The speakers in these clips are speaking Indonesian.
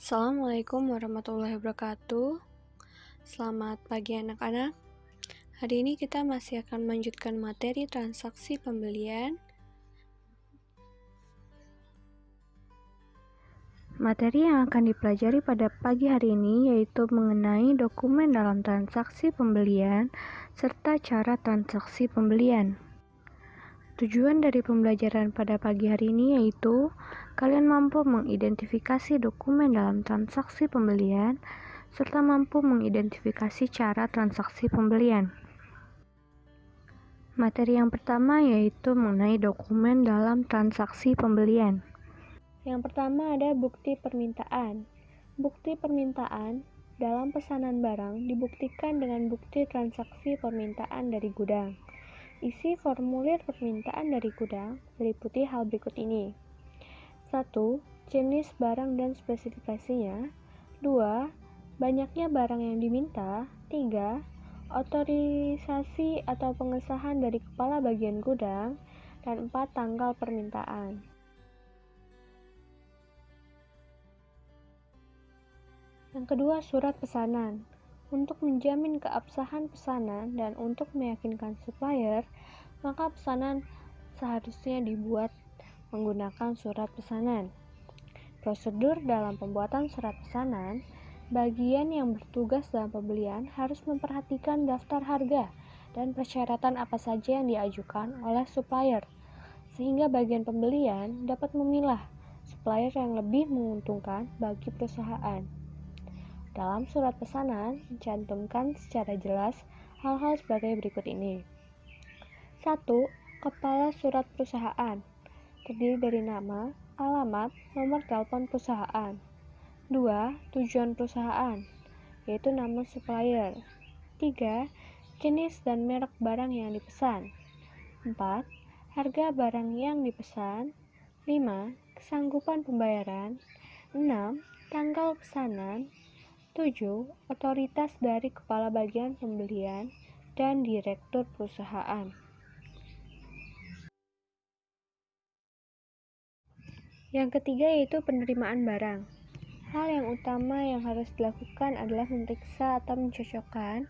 Assalamualaikum warahmatullahi wabarakatuh. Selamat pagi anak-anak. Hari ini kita masih akan melanjutkan materi transaksi pembelian. Materi yang akan dipelajari pada pagi hari ini yaitu mengenai dokumen dalam transaksi pembelian serta cara transaksi pembelian. Tujuan dari pembelajaran pada pagi hari ini yaitu kalian mampu mengidentifikasi dokumen dalam transaksi pembelian serta mampu mengidentifikasi cara transaksi pembelian. Materi yang pertama yaitu mengenai dokumen dalam transaksi pembelian. Yang pertama ada bukti permintaan. Bukti permintaan dalam pesanan barang dibuktikan dengan bukti transaksi permintaan dari gudang. Isi formulir permintaan dari gudang meliputi hal berikut ini. 1. Jenis barang dan spesifikasinya. 2. Banyaknya barang yang diminta. 3. Otorisasi atau pengesahan dari kepala bagian gudang. Dan 4. Tanggal permintaan. Yang kedua, surat pesanan. Untuk menjamin keabsahan pesanan dan untuk meyakinkan supplier, maka pesanan seharusnya dibuat menggunakan surat pesanan. Prosedur dalam pembuatan surat pesanan, bagian yang bertugas dalam pembelian harus memperhatikan daftar harga dan persyaratan apa saja yang diajukan oleh supplier, sehingga bagian pembelian dapat memilah supplier yang lebih menguntungkan bagi perusahaan. Dalam surat pesanan, mencantumkan secara jelas hal-hal sebagai berikut ini. 1. Kepala surat perusahaan. Terdiri dari nama, alamat, nomor telepon perusahaan. 2. Tujuan perusahaan, yaitu nama supplier. 3. Jenis dan merek barang yang dipesan. 4. Harga barang yang dipesan. 5. Kesanggupan pembayaran. 6. Tanggal pesanan. 7. Otoritas dari kepala bagian pembelian dan direktur perusahaan. Yang ketiga yaitu penerimaan barang. Hal yang utama yang harus dilakukan adalah memeriksa atau mencocokkan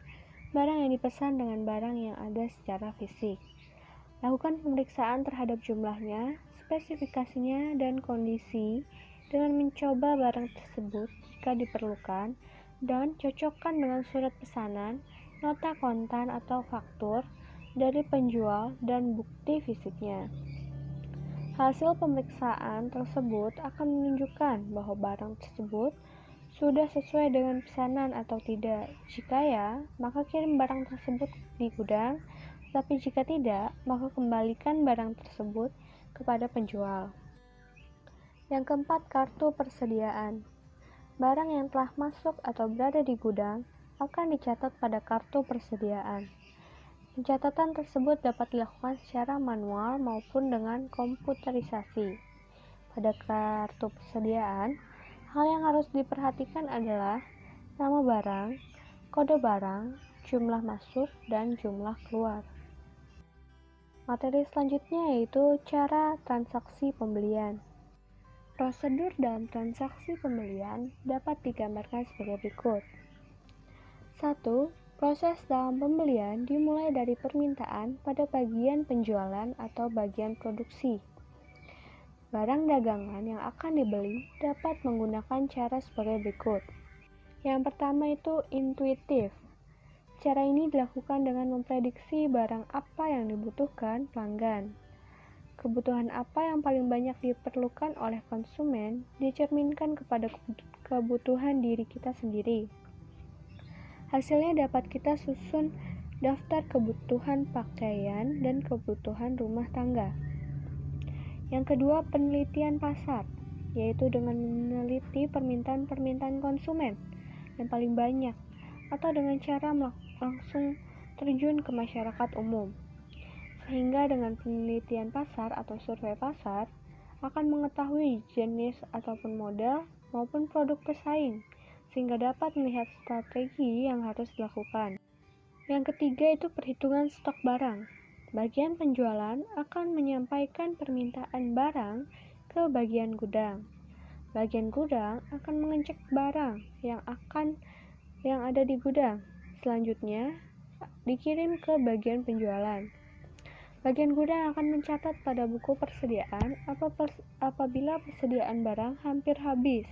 barang yang dipesan dengan barang yang ada secara fisik. Lakukan pemeriksaan terhadap jumlahnya, spesifikasinya, dan kondisi dengan mencoba barang tersebut jika diperlukan dan cocokkan dengan surat pesanan, nota kontan atau faktur dari penjual dan bukti fisiknya. Hasil pemeriksaan tersebut akan menunjukkan bahwa barang tersebut sudah sesuai dengan pesanan atau tidak. Jika ya, maka kirim barang tersebut di gudang, tapi jika tidak, maka kembalikan barang tersebut kepada penjual. Yang keempat, kartu persediaan. Barang yang telah masuk atau berada di gudang akan dicatat pada kartu persediaan. Pencatatan tersebut dapat dilakukan secara manual maupun dengan komputerisasi. Pada kartu persediaan, hal yang harus diperhatikan adalah nama barang, kode barang, jumlah masuk, dan jumlah keluar. Materi selanjutnya yaitu cara transaksi pembelian. Prosedur dalam transaksi pembelian dapat digambarkan sebagai berikut. 1. Proses dalam pembelian dimulai dari permintaan pada bagian penjualan atau bagian produksi. Barang dagangan yang akan dibeli dapat menggunakan cara sebagai berikut. Yang pertama itu intuitif. Cara ini dilakukan dengan memprediksi barang apa yang dibutuhkan pelanggan. Kebutuhan apa yang paling banyak diperlukan oleh konsumen dicerminkan kepada kebutuhan diri kita sendiri. Hasilnya dapat kita susun daftar kebutuhan pakaian dan kebutuhan rumah tangga. Yang kedua, penelitian pasar, yaitu dengan meneliti permintaan konsumen yang paling banyak atau dengan cara langsung terjun ke masyarakat umum. Sehingga dengan penelitian pasar atau survei pasar akan mengetahui jenis ataupun model maupun produk pesaing, sehingga dapat melihat strategi yang harus dilakukan. Yang ketiga itu perhitungan stok barang. Bagian penjualan akan menyampaikan permintaan barang ke bagian gudang. Bagian gudang akan mengecek barang yang ada di gudang. Selanjutnya, dikirim ke bagian penjualan. Bagian gudang akan mencatat pada buku persediaan apabila persediaan barang hampir habis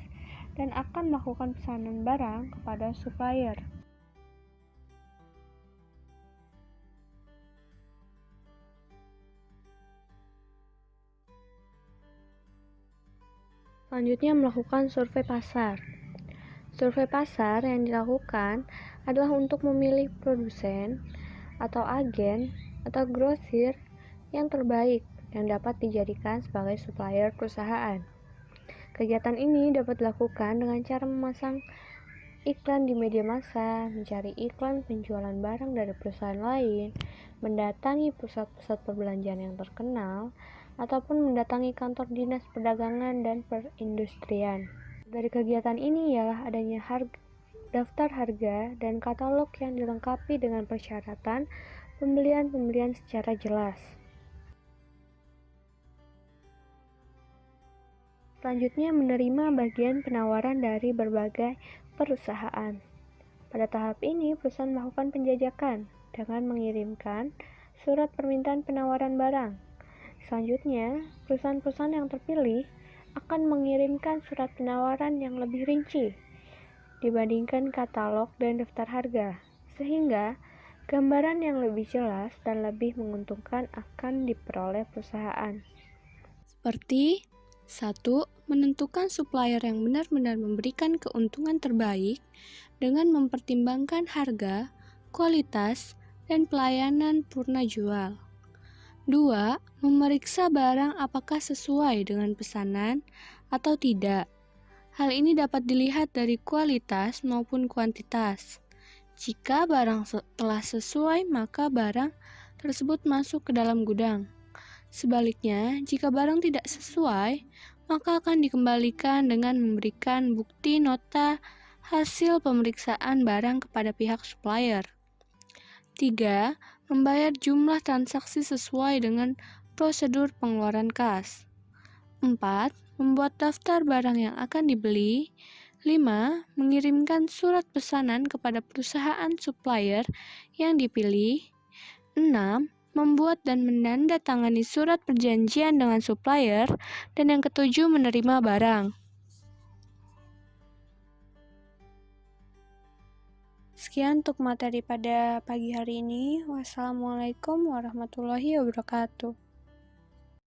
dan akan melakukan pesanan barang kepada supplier. Selanjutnya, melakukan survei pasar. Survei pasar yang dilakukan adalah untuk memilih produsen atau agen atau grosir yang terbaik yang dapat dijadikan sebagai supplier perusahaan. Kegiatan ini dapat dilakukan dengan cara memasang iklan di media massa, mencari iklan penjualan barang dari perusahaan lain, mendatangi pusat-pusat perbelanjaan yang terkenal, ataupun mendatangi kantor dinas perdagangan dan perindustrian. Dari kegiatan ini ialah adanya daftar harga dan katalog yang dilengkapi dengan persyaratan pembelian secara jelas. Selanjutnya, menerima bagian penawaran dari berbagai perusahaan. Pada tahap ini, perusahaan melakukan penjajakan dengan mengirimkan surat permintaan penawaran barang. Selanjutnya, perusahaan-perusahaan yang terpilih akan mengirimkan surat penawaran yang lebih rinci dibandingkan katalog dan daftar harga, sehingga gambaran yang lebih jelas dan lebih menguntungkan akan diperoleh perusahaan. Seperti 1. Menentukan supplier yang benar-benar memberikan keuntungan terbaik dengan mempertimbangkan harga, kualitas, dan pelayanan purna jual. 2. Memeriksa barang apakah sesuai dengan pesanan atau tidak. Hal ini dapat dilihat dari kualitas maupun kuantitas. Jika barang telah sesuai, maka barang tersebut masuk ke dalam gudang. Sebaliknya, jika barang tidak sesuai, maka akan dikembalikan dengan memberikan bukti nota hasil pemeriksaan barang kepada pihak supplier. 3. Membayar jumlah transaksi sesuai dengan prosedur pengeluaran kas. 4. Membuat daftar barang yang akan dibeli. 5. Mengirimkan surat pesanan kepada perusahaan supplier yang dipilih. 6. Membuat dan menandatangani surat perjanjian dengan supplier. Dan yang ketujuh, menerima barang. Sekian untuk materi pada pagi hari ini. Wassalamualaikum warahmatullahi wabarakatuh.